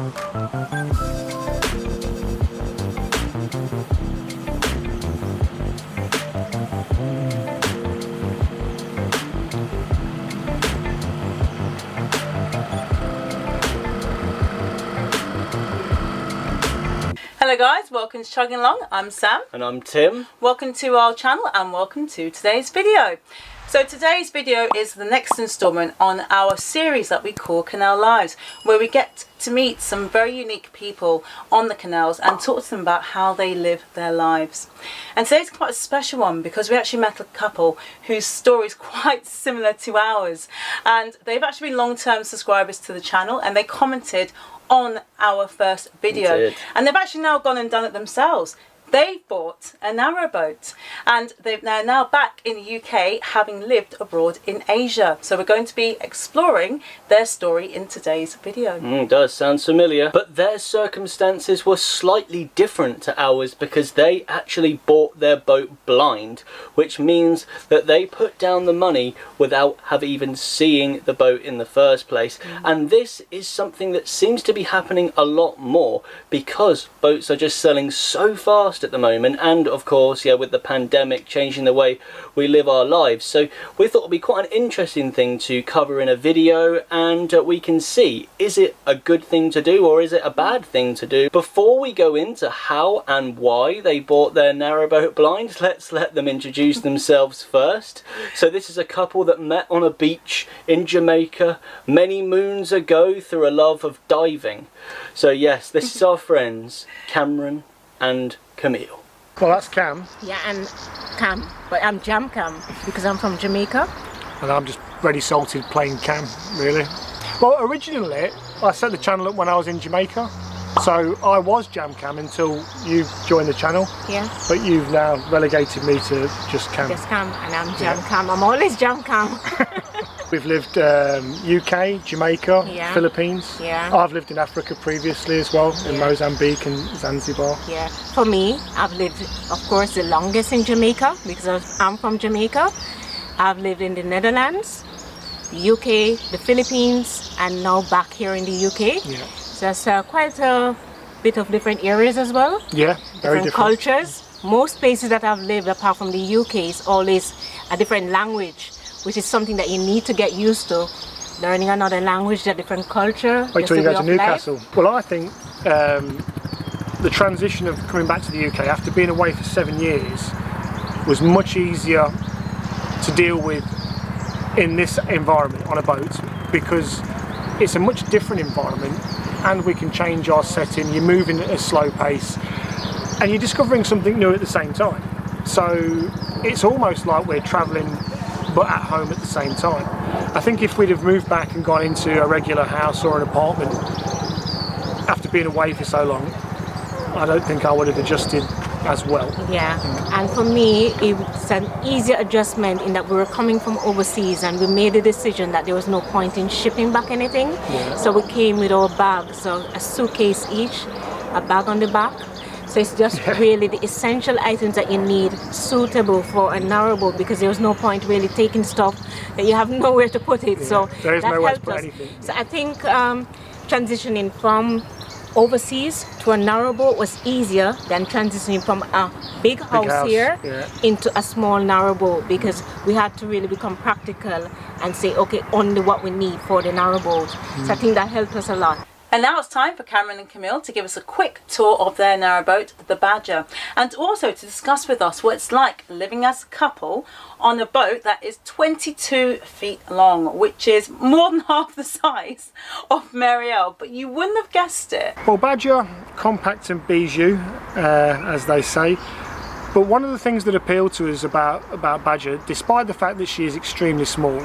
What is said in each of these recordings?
Hello guys, welcome to Chugging Along. I'm Sam. And I'm Tim. Welcome to our channel and welcome to today's video. So today's video is the next installment on our series that we call Canal Lives, where we get to meet some very unique people on the canals and talk to them about how they live their lives. And today's quite a special one because we actually met a couple whose story is quite similar to ours, and they've actually been long-term subscribers to the channel and they commented on our first video, and they've actually now gone and done it themselves. They bought a narrowboat and they're now back in the UK, having lived abroad in Asia. So we're going to be exploring their story in today's video. Does sound familiar, but their circumstances were slightly different to ours because they actually bought their boat blind, which means that they put down the money without even seeing the boat in the first place. And this is something that seems to be happening a lot more because boats are just selling so fast at the moment, and of course with the pandemic changing the way we live our lives. So we thought it would be quite an interesting thing to cover in a video, and we can see, is it a good thing to do or is it a bad thing to do? Before we go into how and why they bought their narrowboat blind, let's let them introduce themselves first. So this is a couple that met on a beach in Jamaica many moons ago through a love of diving. So yes, this is our friends Cameron and Camille. Well, that's Cam. Yeah, and Cam, but I'm JamCam because I'm from Jamaica. And I'm just ready salted plain Cam, really. Well, originally I set the channel up when I was in Jamaica, so I was JamCam until you joined the channel. Yeah. But you've now relegated me to just Cam. Just Cam, and I'm JamCam. I'm always JamCam. We've lived UK, Jamaica, Philippines. Yeah. I've lived in Africa previously as well, in Mozambique and Zanzibar. Yeah. For me, I've lived, of course, the longest in Jamaica because I'm from Jamaica. I've lived in the Netherlands, the UK, the Philippines, and now back here in the UK. Yeah. So that's quite a bit of different areas as well. Yeah, very different cultures. Most places that I've lived, apart from the UK, is always a different language, which is something that you need to get used to. Learning another language, a different culture. Wait till you go to Newcastle. Life. Well, I think the transition of coming back to the UK after being away for 7 years was much easier to deal with in this environment on a boat, because it's a much different environment and we can change our setting. You're moving at a slow pace and you're discovering something new at the same time. So it's almost like we're travelling but at home at the same time. I think if we'd have moved back and gone into a regular house or an apartment after being away for so long, I don't think I would have adjusted as well. Yeah, and for me it's an easier adjustment in that we were coming from overseas and we made the decision that there was no point in shipping back anything. So we came with our bags, so a suitcase each, a bag on the back. So it's just really the essential items that you need, suitable for a narrowboat, because there was no point really taking stuff that you have nowhere to put it. So there is that nowhere to helped put us. anything. So I think transitioning from overseas to a narrowboat was easier than transitioning from a big house here into a small narrowboat, because we had to really become practical and say, okay, only what we need for the narrowboat. So I think that helped us a lot. And now it's time for Cameron and Camille to give us a quick tour of their narrowboat, the Badger, and also to discuss with us what it's like living as a couple on a boat that is 22 feet long, which is more than half the size of Marielle, but you wouldn't have guessed it. Well, Badger, compact and bijou, as they say. But one of the things that appealed to us about Badger, despite the fact that she is extremely small,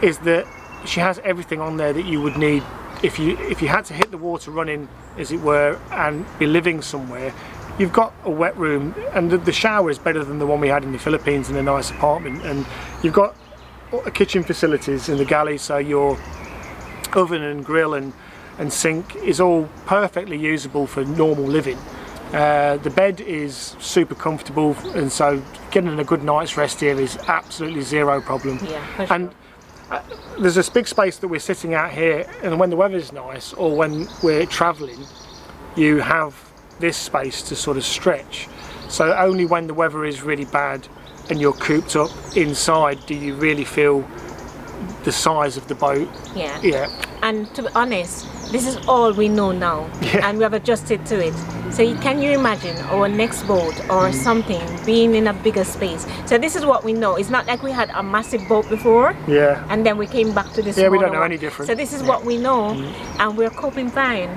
is that she has everything on there that you would need if you had to hit the water running, as it were, and be living somewhere. You've got a wet room, and the shower is better than the one we had in the Philippines in a nice apartment, and you've got kitchen facilities in the galley, so your oven and grill and sink is all perfectly usable for normal living. The bed is super comfortable, and so getting a good night's rest here is absolutely zero problem. Yeah, for sure. And there's this big space that we're sitting out here, and when the weather's nice or when we're travelling, you have this space to sort of stretch. So only when the weather is really bad and you're cooped up inside do you really feel the size of the boat. Yeah. And to be honest, this is all we know now, and we have adjusted to it. So can you imagine our next boat or something being in a bigger space? So this is what we know. It's not like we had a massive boat before, and then we came back to this. We don't know any different. So this is what we know, and we're coping fine.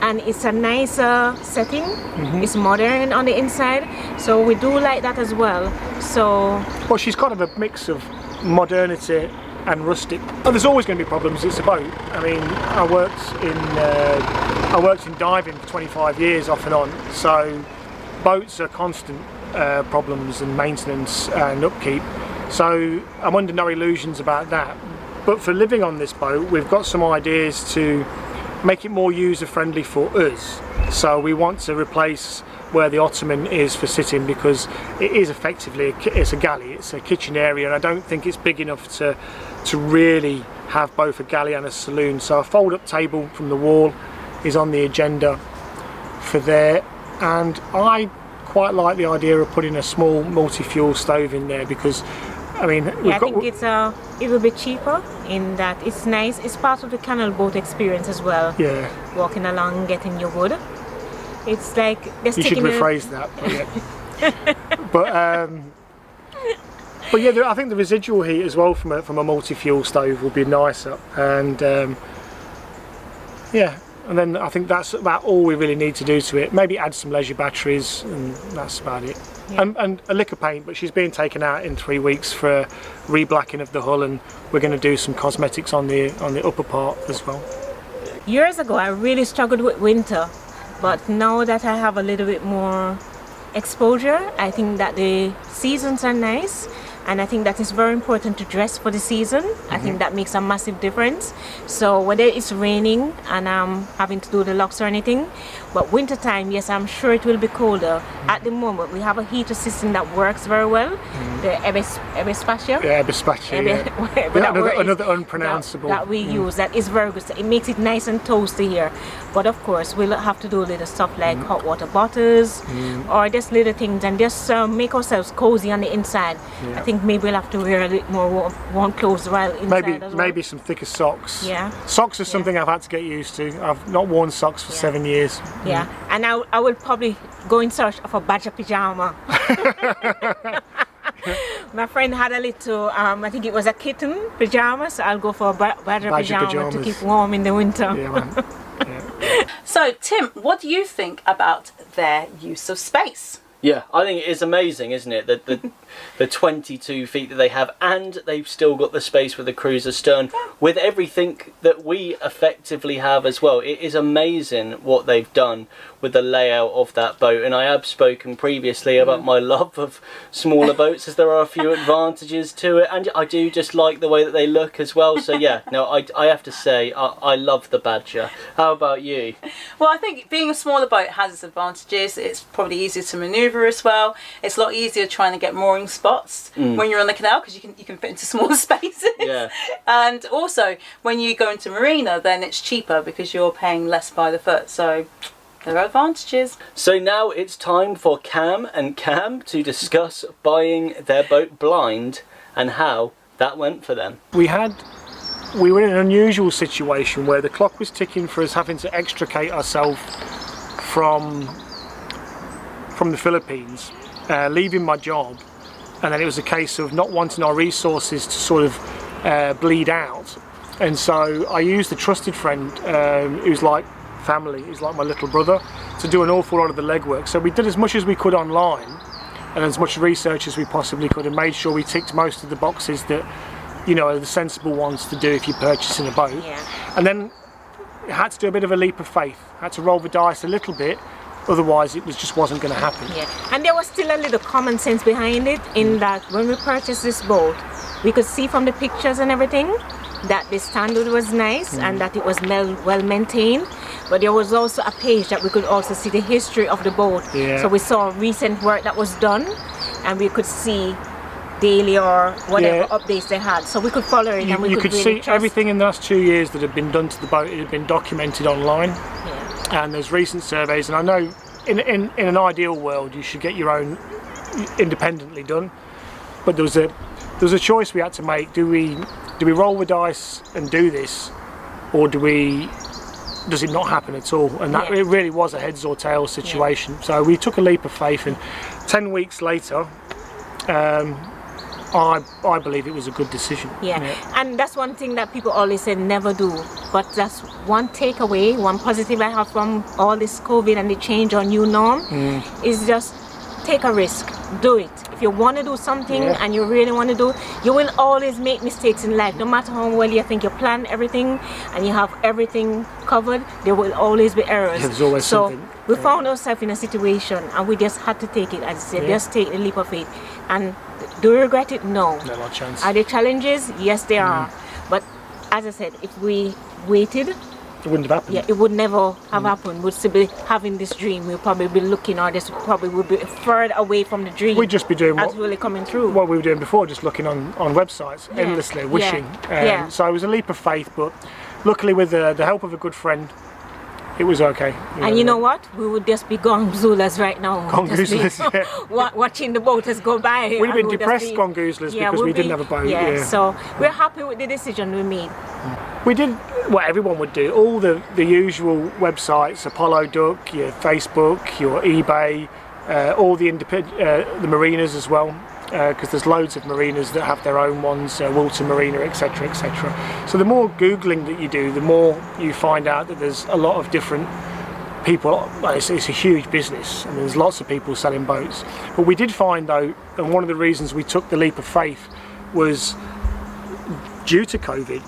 And it's a nicer setting. It's modern on the inside, so we do like that as well. So well, she's kind of a mix of modernity and rustic. Oh, there's always going to be problems. It's a boat. I mean, I worked in diving for 25 years off and on, so boats are constant problems and maintenance and upkeep. So I'm under no illusions about that. But for living on this boat, we've got some ideas to make it more user friendly for us. So we want to replace where the ottoman is for sitting, because it is effectively it's a galley, it's a kitchen area, and I don't think it's big enough to really have both a galley and a saloon. So a fold-up table from the wall is on the agenda for there, and I quite like the idea of putting a small multi-fuel stove in there, because I mean I think it's it will be cheaper in that it's nice. It's part of the canal boat experience as well. Yeah, walking along, getting your wood. It's like just you should rephrase that. But yeah, I think the residual heat as well from a multi-fuel stove would be nicer, and and then I think that's about all we really need to do to it. Maybe add some leisure batteries, and that's about it. Yeah. And a lick of paint, but she's being taken out in 3 weeks for a re-blacking of the hull, and we're going to do some cosmetics on the upper part as well. Years ago, I really struggled with winter, but now that I have a little bit more exposure, I think that the seasons are nice. And I think that it's very important to dress for the season. I think that makes a massive difference. So whether it's raining and I'm having to do the locks or anything, but winter time, yes, I'm sure it will be colder. At the moment, we have a heater system that works very well. The Ebespacia. Yeah, Ebespacia. Another unpronounceable. That we use. That is very good. So it makes it nice and toasty here. But of course, we'll have to do little stuff like hot water bottles or just little things, and just make ourselves cozy on the inside. Yeah. I think maybe we'll have to wear a little more warm clothes while inside as well. Maybe some thicker socks. Yeah. Socks are something I've had to get used to. I've not worn socks for 7 years. Yeah, and I will probably go in search of a badger pyjama. My friend had a little, I think it was a kitten pyjama, so I'll go for a badger pyjama to keep warm in the winter. Yeah, man. Yeah. So, Tim, what do you think about their use of space? Yeah, I think it is amazing, isn't it? The 22 feet that they have, and they've still got the space with the cruiser stern, with everything that we effectively have as well. It is amazing what they've done with the layout of that boat, and I have spoken previously about my love of smaller boats, as there are a few advantages to it, and I do just like the way that they look as well. So yeah, no, I have to say I love the Badger. How about you? Well, I think being a smaller boat has its advantages. It's probably easier to manoeuvre as well. It's a lot easier trying to get mooring spots when you're on the canal, because you can fit into smaller spaces. Yeah. And also when you go into marina, then it's cheaper because you're paying less by the foot. So there are advantages. So now it's time for Cam and Cam to discuss buying their boat blind and how that went for them. We were in an unusual situation where the clock was ticking for us having to extricate ourselves from the Philippines, leaving my job, and then it was a case of not wanting our resources to sort of bleed out. And so I used a trusted friend who's like family, who's like my little brother, to do an awful lot of the legwork. So we did as much as we could online and as much research as we possibly could, and made sure we ticked most of the boxes that, you know, are the sensible ones to do if you're purchasing a boat. Yeah. And then I had to do a bit of a leap of faith. I had to roll the dice a little bit, otherwise it just wasn't going to happen. Yeah, and there was still a little common sense behind it, in that when we purchased this boat, we could see from the pictures and everything that the standard was nice and that it was well maintained. But there was also a page that we could also see the history of the boat. Yeah. So we saw recent work that was done, and we could see daily or whatever Yeah. updates they had, so we could follow it and we You could could really see trust. everything in the last 2 years that had been done to the boat. It had been documented online, Yeah. and there's recent surveys. And I know in an ideal world you should get your own independently done, but there was a choice we had to make. Do we roll the dice and do this, or does it not happen at all? And that Yeah. it really was a heads or tails situation. So we took a leap of faith, and 10 weeks later, I believe it was a good decision. Yeah. And that's one thing that people always say never do, but that's one takeaway, one positive I have from all this COVID and the change or new norm is just take a risk, do it. If you want to do something and you really want to do, you will always make mistakes in life. No matter how well you think you plan everything and you have everything covered, there will always be errors. Yeah, there's always so something. we found ourselves in a situation and we just had to take it, as I said, just take the leap of faith. And do we regret it? No. No chance. Are there challenges? Yes, there are. But as I said, if we waited, It wouldn't have happened. yeah, it would never have happened. We'd still be having this dream. We'll probably be looking, or this probably would be further away from the dream. We'd just be doing actually coming through. what we were doing before, just looking on websites endlessly, wishing. Yeah. So it was a leap of faith, but luckily with the help of a good friend, it was okay. And you know what? We would just be gongoozlers right now. Just be Gongoozlers, yeah. watching the boaters go by. We'd have been and we'd just depressed be- gongoozlers Yeah, because we'd we didn't be- have a boat. Yeah, Yeah. so we're happy with the decision we made. We did what everyone would do, all the usual websites, Apollo Duck, your Facebook, your eBay, all the the marinas as well, because there's loads of marinas that have their own ones, Wilton Marina, etc, etc. So the more Googling that you do, the more you find out that there's a lot of different people. Well, it's a huge business and there's lots of people selling boats. But we did find though, and one of the reasons we took the leap of faith was due to COVID,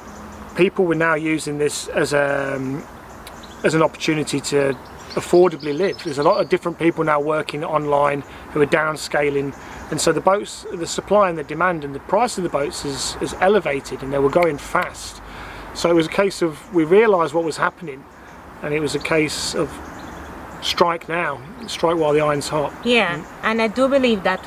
people were now using this as an opportunity to affordably live. There's a lot of different people now working online who are downscaling, and so the boats, the supply and the demand and the price of the boats is elevated, and they were going fast. So it was a case of, we realised what was happening, and it was a case of strike now, strike while the iron's hot. Yeah, and I do believe that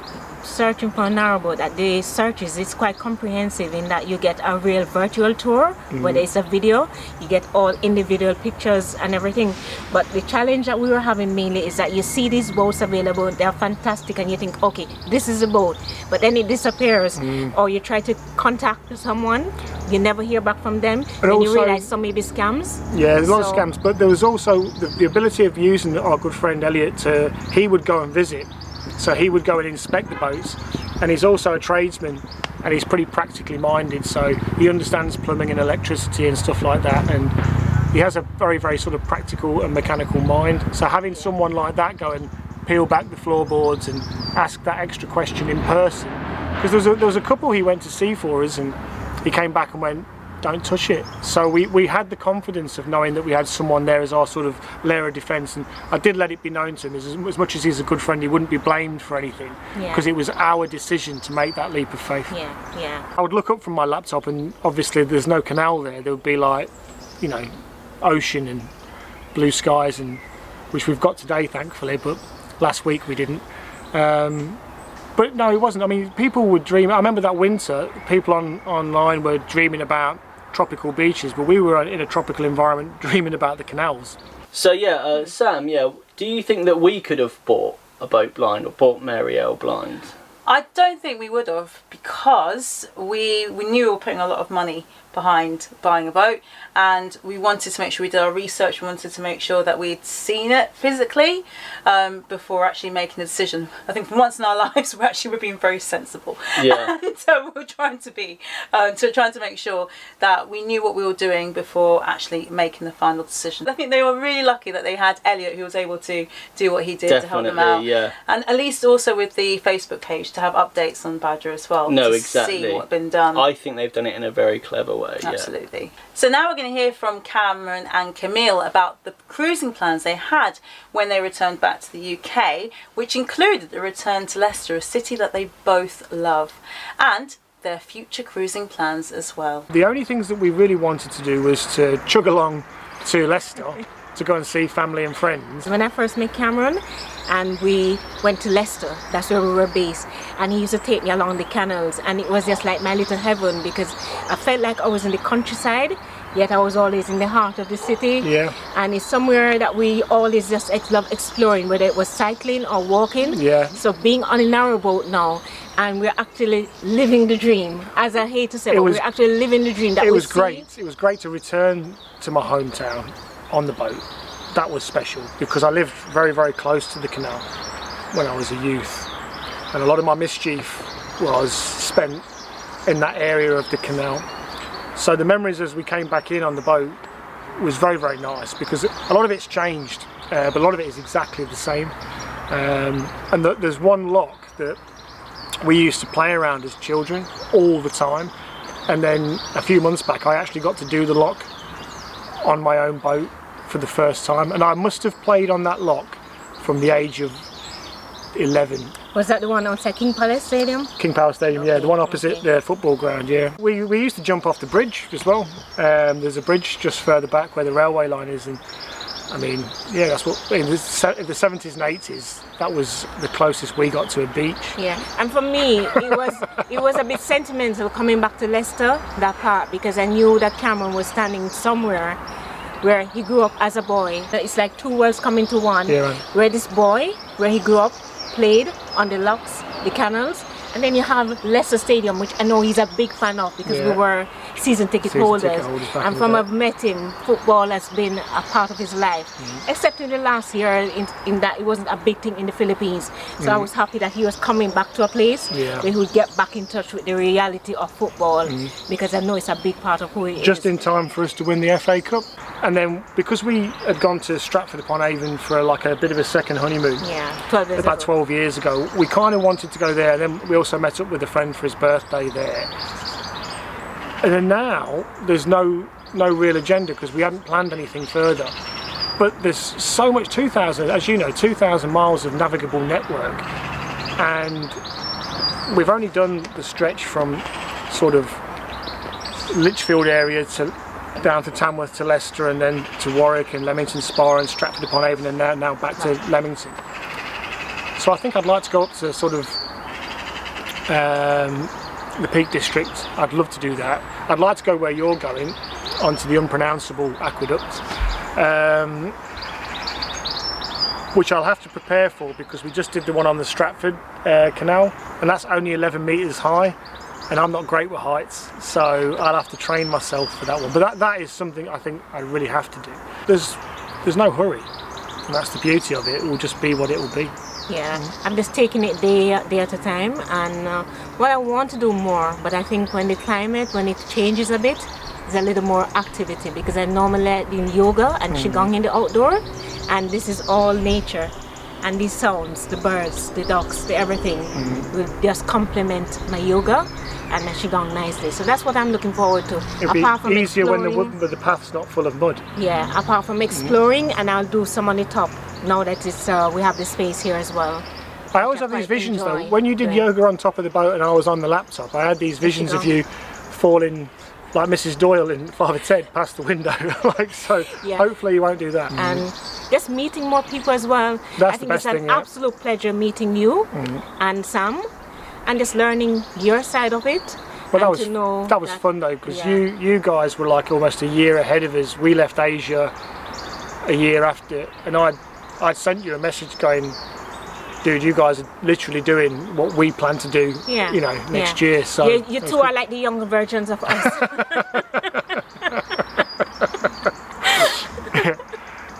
searching for a narrowboat, that the searches is quite comprehensive in that you get a real virtual tour, whether it's a video, you get all individual pictures and everything. But the challenge that we were having mainly is that you see these boats available, they're fantastic, and you think, okay, this is a boat, but then it disappears, or you try to contact someone, you never hear back from them, and you also- realize some may be scams. Yeah, there's a lot of So- scams, but there was also the ability of using our good friend Elliot he would go and visit. So he would go and inspect the boats, and he's also a tradesman, and he's pretty practically minded, so he understands plumbing and electricity and stuff like that, and he has a very, very sort of practical and mechanical mind. So having someone like that go and peel back the floorboards and ask that extra question in person, because there was a couple he went to see for us, and he came back and went, don't touch it. So we had the confidence of knowing that we had someone there as our sort of layer of defence, and I did let it be known to him, as much as he's a good friend, he wouldn't be blamed for anything, because it was our decision to make that leap of faith. Yeah. I would look up from my laptop, and obviously there's no canal there would be like, you know, ocean and blue skies, and which we've got today thankfully, but last week we didn't. But no, it wasn't. I mean, people would dream. I remember that winter, people online were dreaming about tropical beaches, but we were in a tropical environment dreaming about the canals. So yeah, Sam, do you think that we could have bought a boat blind or bought Mary L blind? I don't think we would have, because we knew we were putting a lot of money behind buying a boat, and we wanted to make sure we did our research. We wanted to make sure that we'd seen it physically before actually making a decision. I think for once in our lives we're being very sensible. Yeah. And so we're trying to be trying to make sure that we knew what we were doing before actually making the final decision. I think they were really lucky that they had Elliot, who was able to do what he did to help them out. Yeah. And at least also with the Facebook page to have updates on Badger as well. No, to exactly. see what's been done. I think they've done it in a very clever way. Absolutely. Yeah. So now we're going to hear from Cameron and Camille about the cruising plans they had when they returned back to the UK, which included a return to Leicester, a city that they both love, and their future cruising plans as well. The only things that we really wanted to do was to chug along to Leicester to go and see family and friends. When I first met Cameron and we went to Leicester, that's where we were based, and he used to take me along the canals, and it was just like my little heaven because I felt like I was in the countryside, yet I was always in the heart of the city. Yeah. And it's somewhere that we always just love exploring, whether it was cycling or walking. Yeah. So being on a narrowboat now, and we're actually living the dream, as I hate to say, but we're actually living the dream. It was great. It was great to return to my hometown on the boat. That was special because I lived very, very close to the canal when I was a youth, and a lot of my mischief was spent in that area of the canal. So the memories as we came back in on the boat was very, very nice because a lot of it's changed, but a lot of it is exactly the same. And there's one lock that we used to play around as children all the time, and then a few months back I actually got to do the lock on my own boat for the first time, and I must have played on that lock from the age of 11. Was that the one outside King Palace Stadium? King Power Stadium, Okay, yeah, the one opposite okay. the football ground, yeah. We used to jump off the bridge as well. There's a bridge just further back where the railway line is, and I mean, yeah, that's what, in the 70s and 80s, that was the closest we got to a beach. Yeah, and for me, it was a bit sentimental coming back to Leicester, that part, because I knew that Cameron was standing somewhere where he grew up as a boy. It's like two worlds coming to one. Yeah, right. Where this boy, where he grew up, played on the locks, the canals, and then you have Leicester Stadium, which I know he's a big fan of because we were season ticket holders. back And in from the I've met him, football has been a part of his life, except in the last year in that it wasn't a big thing in the Philippines. So I was happy that he was coming back to a place where he would get back in touch with the reality of football, because I know it's a big part of who he is. Just in time for us to win the FA Cup. And then because we had gone to Stratford upon Avon for like a bit of a second honeymoon, 12 years about ago. 12 years ago, we kind of wanted to go there. And then we also met up with a friend for his birthday there. And then now there's no real agenda because we hadn't planned anything further. But there's so much, 2,000, as you know, 2,000 miles of navigable network, and we've only done the stretch from sort of Lichfield area to down to Tamworth to Leicester, and then to Warwick and Leamington Spa and Stratford upon Avon, and now back to Leamington. So I think I'd like to go up to sort of the Peak District. I'd love to do that. I'd like to go where you're going, onto the unpronounceable aqueduct, which I'll have to prepare for because we just did the one on the Stratford Canal, and that's only 11 metres high, and I'm not great with heights, so I'll have to train myself for that one. But that is something I think I really have to do. There's no hurry, and that's the beauty of it. It will just be what it will be. Yeah, I'm just taking it day at a time, and well, I want to do more, but I think when the climate, when it changes a bit, there's a little more activity, because I normally do yoga and Qigong in the outdoor, and this is all nature, and these sounds, the birds, the ducks, the everything will just complement my yoga and my Qigong nicely. So that's what I'm looking forward to. It'll be easier when the path's not full of mud. Yeah, apart from exploring, and I'll do some on the top now that it's we have the space here as well. I always have these visions though. When you did yoga on top of the boat and I was on the laptop, I had these visions of you falling like Mrs. Doyle in Father Ted past the window. Like, so hopefully you won't do that. And just meeting more people as well. That's I think the best it's thing, an absolute pleasure meeting you and Sam, and just learning your side of it. Well, and that was fun though, because you guys were like almost a year ahead of us. We left Asia a year after, and I'd sent you a message going, dude, you guys are literally doing what we plan to do, you know, next year. So you two are like the younger versions of us.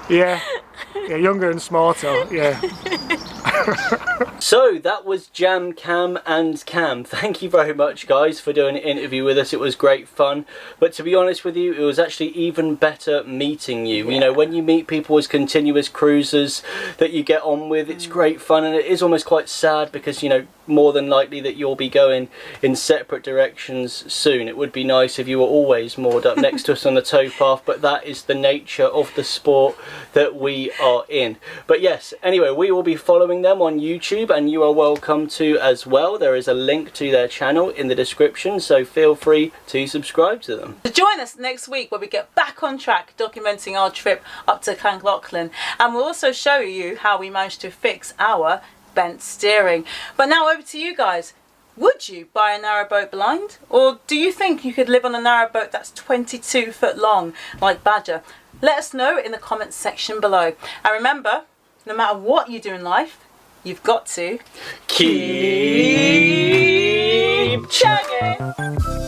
yeah, younger and smarter. Yeah. So that was JamCam and Cam. Thank you very much, guys, for doing an interview with us. It was great fun. But to be honest with you, it was actually even better meeting you. You know, when you meet people as continuous cruisers that you get on with, it's great fun, and it is almost quite sad because, you know, more than likely that you'll be going in separate directions soon. It would be nice if you were always moored up next to us on the towpath, but that is the nature of the sport that we are in. But yes, anyway, we will be following them on YouTube, and you are welcome to as well. There is a link to their channel in the description, so feel free to subscribe to them. So join us next week where we get back on track documenting our trip up to Clonglocklan, and we'll also show you how we managed to fix our bent steering. But now over to you guys. Would you buy a narrowboat blind? Or do you think you could live on a narrowboat that's 22 foot long like Badger? Let us know in the comments section below. And remember, no matter what you do in life, you've got to Keep chugging!